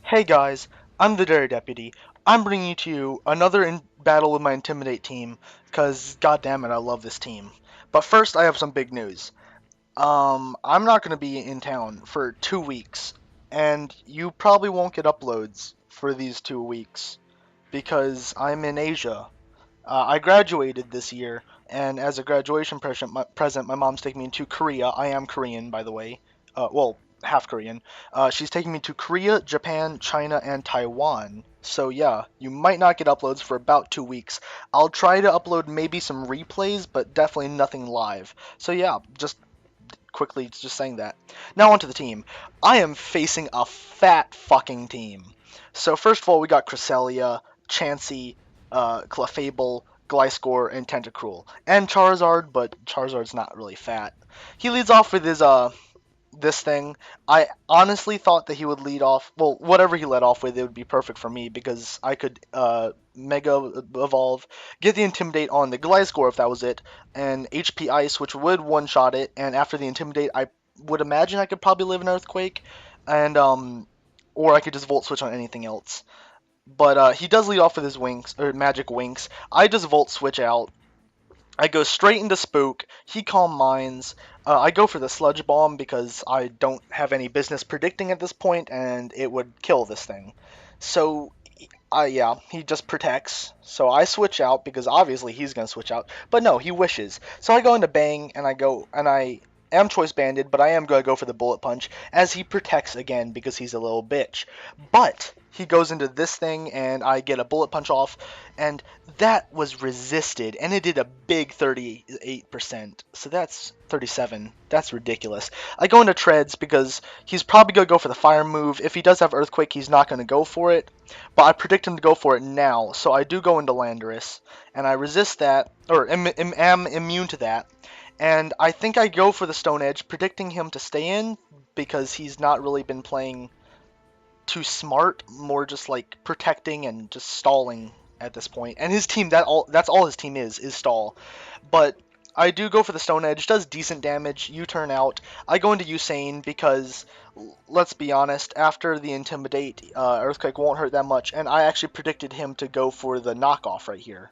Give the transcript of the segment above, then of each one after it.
Hey guys, I'm the Dairy Deputy. I'm bringing to you another battle with my Intimidate team, cause goddammit, I love this team. But first, I have some big news. I'm not gonna be in town for 2 weeks, and you probably won't get uploads for these 2 weeks because I'm in Asia. I graduated this year, and as a graduation present, my mom's taking me to Korea. I am Korean, by the way. Well, half Korean. She's taking me to Korea, Japan, China, and Taiwan. So yeah, you might not get uploads for about 2 weeks. I'll try to upload maybe some replays, but definitely nothing live. So yeah, just quickly just saying that. Now onto the team. I am facing a fat fucking team. So first of all, we got Cresselia, Chansey, Clefable, Gliscor, and Tentacruel. And Charizard, but Charizard's not really fat. He leads off with his this thing. I honestly thought that he would lead off. Well, whatever he led off with, it would be perfect for me because I could Mega Evolve, get the Intimidate on the Gliscor if that was it, and HP Ice, which would one-shot it. And after the Intimidate, I would imagine I could probably live an Earthquake, and or I could just Volt Switch on anything else. But he does lead off with his Winks or Magic Winks. I just Volt Switch out. I go straight into Spook. He Calm Minds. I go for the Sludge Bomb because I don't have any business predicting at this point, and it would kill this thing. So, yeah, he just protects. So I switch out because obviously he's gonna switch out. But no, he wishes. So I go into Bang, and I am Choice Banded, but I am gonna go for the Bullet Punch as he protects again because he's a little bitch. But he goes into this thing, and I get a Bullet Punch off, and that was resisted, and it did a big 38%. So that's 37. That's ridiculous. I go into Treads because he's probably going to go for the Fire move. If he does have Earthquake, he's not going to go for it. But I predict him to go for it now, so I do go into Landorus, and I resist that, or am immune to that. And I think I go for the Stone Edge, predicting him to stay in because he's not really been playing too smart, more just like protecting and just stalling at this point. And his team, that's all his team is stall. But I do go for the Stone Edge, does decent damage, U-turn out. I go into Usain because, let's be honest, after the Intimidate, Earthquake won't hurt that much, and I actually predicted him to go for the knockoff right here.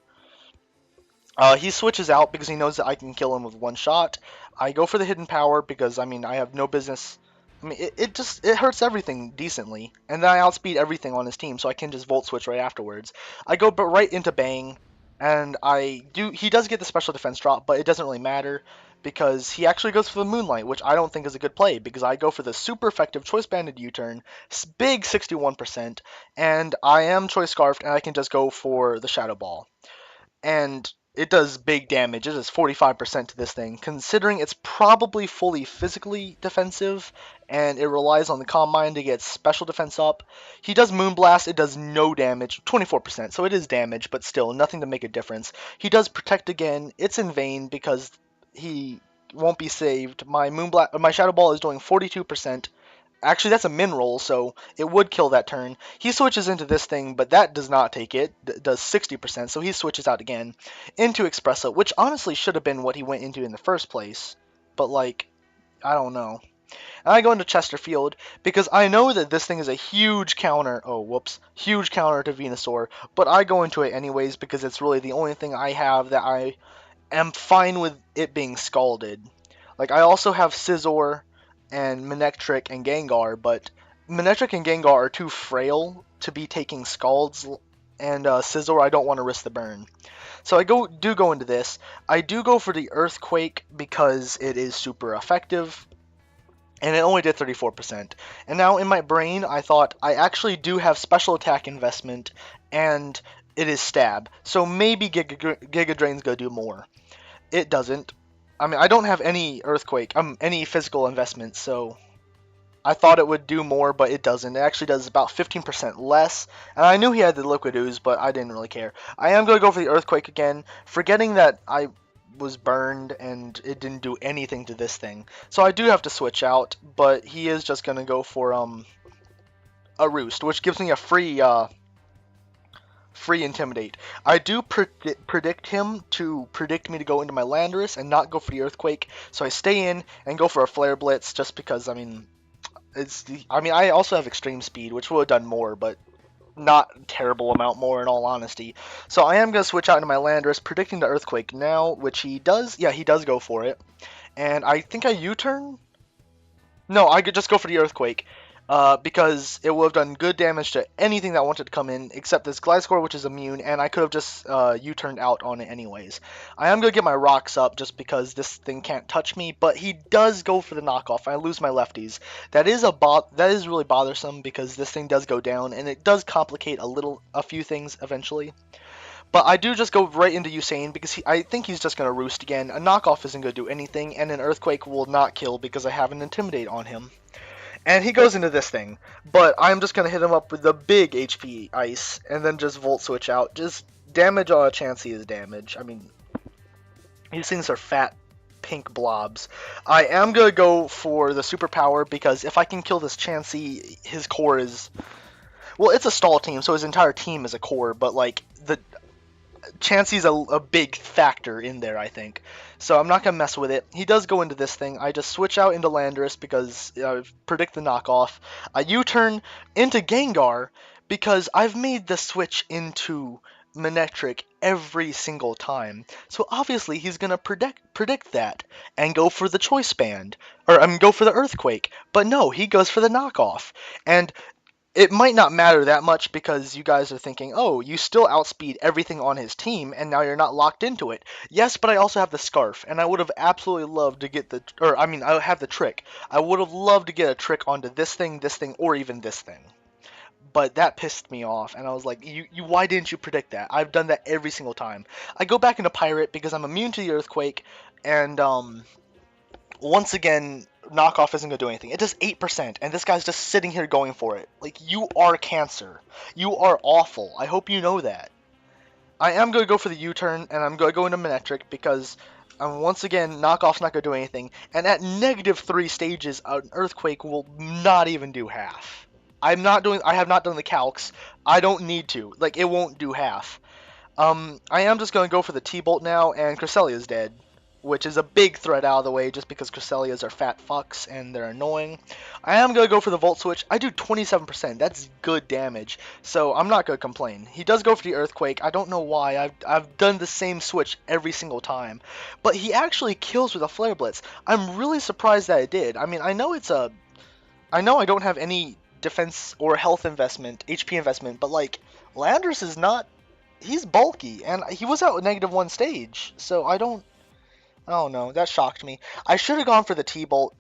He switches out because he knows that I can kill him with one shot. I go for the Hidden Power because, I mean, I have no business. I mean, it hurts everything decently, and then I outspeed everything on his team, so I can just Volt Switch right afterwards. I go but right into Bang, and he does get the special defense drop, but it doesn't really matter because he actually goes for the Moonlight, which I don't think is a good play because I go for the super effective Choice Banded U-turn, big 61%, and I am Choice Scarfed, and I can just go for the Shadow Ball. And it does big damage. It does 45% to this thing, considering it's probably fully physically defensive, and it relies on the Calm Mind to get special defense up. He does Moonblast. It does no damage, 24%, so it is damage, but still nothing to make a difference. He does Protect again. It's in vain because he won't be saved. My Shadow Ball is doing 42%. Actually, that's a min roll, so it would kill that turn. He switches into this thing, but that does not take it. Does 60%, so he switches out again into Espresso, which honestly should have been what he went into in the first place. But, like, I don't know. And I go into Chesterfield because I know that this thing is a huge counter. Oh, whoops. Huge counter to Venusaur. But I go into it anyways because it's really the only thing I have that I am fine with it being scalded. Like, I also have Scizor and Manectric and Gengar, but Manectric and Gengar are too frail to be taking Scalds, and Scizor, I don't want to risk the burn. So I do go into this. I do go for the Earthquake because it is super effective, and it only did 34%. And now in my brain, I thought I actually do have Special Attack investment, and it is Stab, so maybe Giga Drain's gonna do more. It doesn't. I mean, I don't have any Earthquake, any physical investments, so I thought it would do more, but it doesn't. It actually does about 15% less, and I knew he had the Liquid Ooze, but I didn't really care. I am going to go for the Earthquake again, forgetting that I was burned and it didn't do anything to this thing. So I do have to switch out, but he is just going to go for a Roost, which gives me a free Intimidate. I do predict him to predict me to go into my Landorus and not go for the Earthquake, so I stay in and go for a Flare Blitz just because, I mean, I mean, I also have extreme speed, which would have done more, but not a terrible amount more in all honesty. So I am going to switch out into my Landorus, predicting the Earthquake now, which he does. Yeah, he does go for it. And I think I U-turn? No, I could just go for the Earthquake. Because it would have done good damage to anything that wanted to come in, except this Gliscor, which is immune, and I could have just U-turned out on it anyways. I am going to get my rocks up just because this thing can't touch me, but he does go for the knockoff. I lose my lefties. That is really bothersome because this thing does go down, and it does complicate a few things eventually. But I do just go right into Usain because I think he's just going to roost again. A knockoff isn't going to do anything, and an Earthquake will not kill because I have an Intimidate on him. And he goes into this thing, but I'm just going to hit him up with the big HP ice, and then just Volt Switch out. Just damage on a Chansey is damage. I mean, these things are fat, pink blobs. I am going to go for the superpower, because if I can kill this Chansey, his core is... Well, it's a stall team, so his entire team is a core, but, like, the Chansey's a big factor in there, I think. So I'm not going to mess with it. He does go into this thing. I just switch out into Landorus because I predict the knockoff. I U-turn into Gengar because I've made the switch into Manectric every single time. So obviously he's going to predict that and go for the Choice Band. Or, I mean, go for the Earthquake. But no, he goes for the knockoff. And it might not matter that much because you guys are thinking, oh, you still outspeed everything on his team, and now you're not locked into it. Yes, but I also have the Scarf, and I would have absolutely loved to get I have the Trick. I would have loved to get a Trick onto this thing, or even this thing. But that pissed me off, and I was like, why didn't you predict that? I've done that every single time. I go back into Pirate because I'm immune to the Earthquake, and, once again, knockoff isn't going to do anything. It does 8%, and this guy's just sitting here going for it. Like, you are cancer. You are awful. I hope you know that. I am going to go for the U-turn, and I'm going to go into Manectric, because, once again, knockoff's not going to do anything. And at -3 stages, an Earthquake will not even do half. I have not done the calcs. I don't need to. Like, it won't do half. I am just going to go for the T-Bolt now, and Cresselia's dead, which is a big threat out of the way just because Cresselias are fat fucks and they're annoying. I am going to go for the Volt Switch. I do 27%. That's good damage, so I'm not going to complain. He does go for the Earthquake. I don't know why. I've done the same switch every single time. But he actually kills with a Flare Blitz. I'm really surprised that it did. I mean, I know I don't have any defense or health investment, HP investment, but, like, Landorus is not... He's bulky, and he was out at -1 stage, so I don't know, that shocked me. I should have gone for the T-Bolt.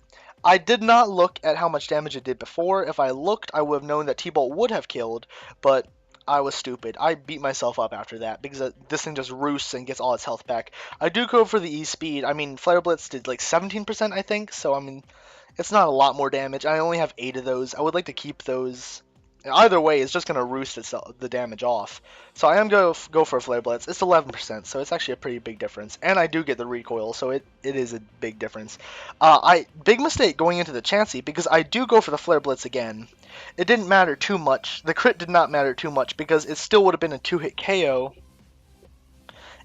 I did not look at how much damage it did before. If I looked, I would have known that T-Bolt would have killed, but I was stupid. I beat myself up after that, because this thing just roosts and gets all its health back. I do go for the E-Speed. I mean, Flare Blitz did like 17%, I think, so I mean, it's not a lot more damage. I only have 8 of those. I would like to keep those. Either way, it's just going to roost the damage off. So I am going to go for a Flare Blitz. It's 11%, so it's actually a pretty big difference. And I do get the recoil, so it is a big difference. Big mistake going into the Chansey, because I do go for the Flare Blitz again. It didn't matter too much. The crit did not matter too much, because it still would have been a 2-hit KO.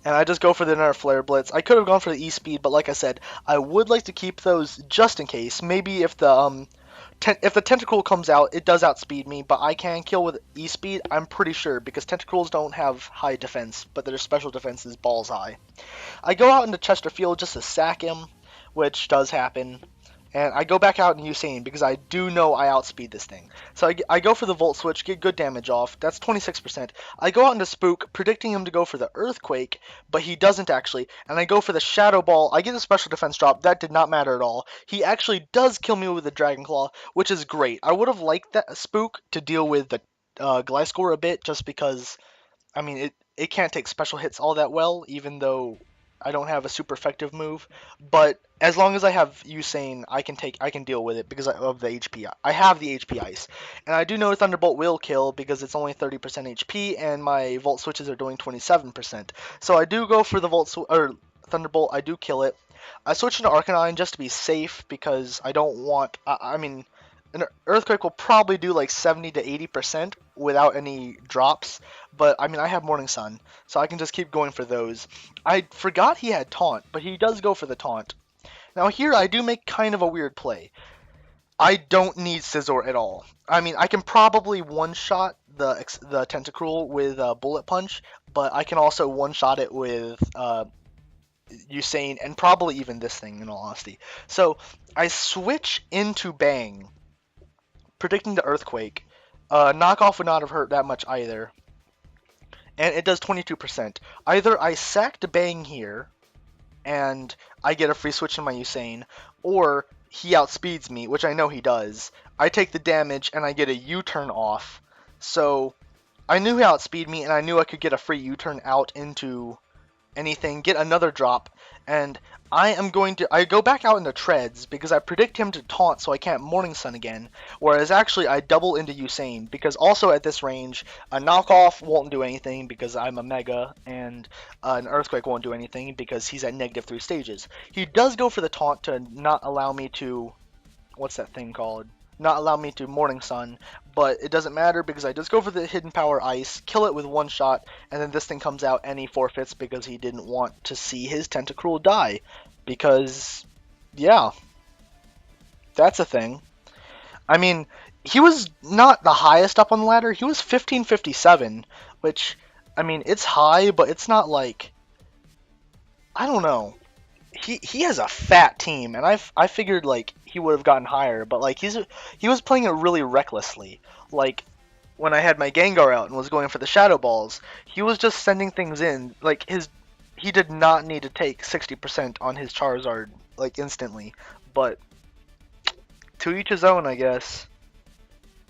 And I just go for the another Flare Blitz. I could have gone for the E-Speed, but like I said, I would like to keep those just in case. Maybe if the Tentacle comes out, it does outspeed me, but I can kill with E-Speed, I'm pretty sure, because Tentacles don't have high defense, but their special defense is balls high. I go out into Chesterfield just to sack him, which does happen, and I go back out in Usain, because I do know I outspeed this thing. So I go for the Volt Switch, get good damage off, that's 26%. I go out into Spook, predicting him to go for the Earthquake, but he doesn't actually, and I go for the Shadow Ball. I get a special defense drop, that did not matter at all. He actually does kill me with the Dragon Claw, which is great. I would have liked that Spook to deal with the Gliscor a bit, just because, I mean, it can't take special hits all that well, even though I don't have a super effective move, but as long as I have Usain, I can deal with it because of the HP. I have the HP Ice, and I do know Thunderbolt will kill because it's only 30% HP, and my Volt Switches are doing 27%. So I do go for the Thunderbolt. I do kill it. I switch into Arcanine just to be safe because I don't want. I mean, an Earthquake will probably do like 70 to 80% without any drops, but I mean, I have Morning Sun, so I can just keep going for those. I forgot he had Taunt, but he does go for the Taunt. Now here I do make kind of a weird play. I don't need Scizor at all. I mean, I can probably one-shot the Tentacruel with Bullet Punch, but I can also one-shot it with Usain and probably even this thing, in all honesty. So I switch into Bang, predicting the Earthquake. Knockoff would not have hurt that much either, and it does 22%. Either I sack to Bang here, and I get a free switch in my Usain, or he outspeeds me, which I know he does. I take the damage, and I get a U-turn off. So I knew he outspeed me, and I knew I could get a free U-turn out into anything, get another drop, and I go back out into Treads because I predict him to taunt so I can't Morning Sun again, whereas actually I double into Usain because also at this range, a knockoff won't do anything because I'm a Mega, and an Earthquake won't do anything because he's at -3 stages. He does go for the taunt to not allow me to, what's that thing called? Not allow me to Morning Sun, but it doesn't matter because I just go for the Hidden Power Ice, kill it with one shot, and then this thing comes out and he forfeits because he didn't want to see his Tentacruel die. Because, yeah, that's a thing. I mean, he was not the highest up on the ladder. He was 1557, which, I mean, it's high, but it's not like, I don't know. He has a fat team, and I figured like he would have gotten higher, but like he was playing it really recklessly. Like when I had my Gengar out and was going for the Shadow Balls, he was just sending things in. Like he did not need to take 60% on his Charizard like instantly, but to each his own, I guess.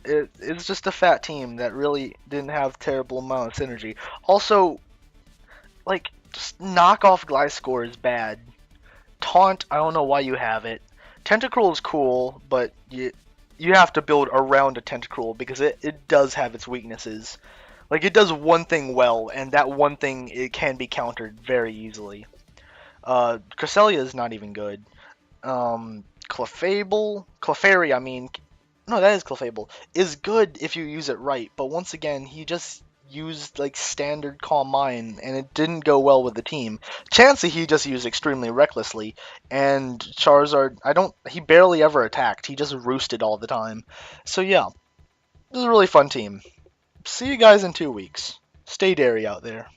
It's just a fat team that really didn't have terrible amount of synergy. Also, like just knockoff Gliscor is bad. Taunt, I don't know why you have it. Tentacruel is cool, but you have to build around a Tentacruel because it does have its weaknesses. Like, it does one thing well, and that one thing it can be countered very easily. Cresselia is not even good. Clefairy, I mean, no, that is Clefable, is good if you use it right, but once again, he just used like standard Calm Mind, and it didn't go well with the team. Chansey he just used extremely recklessly, and Charizard, he barely ever attacked. He just roosted all the time. So yeah, this is a really fun team. See you guys in 2 weeks. Stay dairy out there.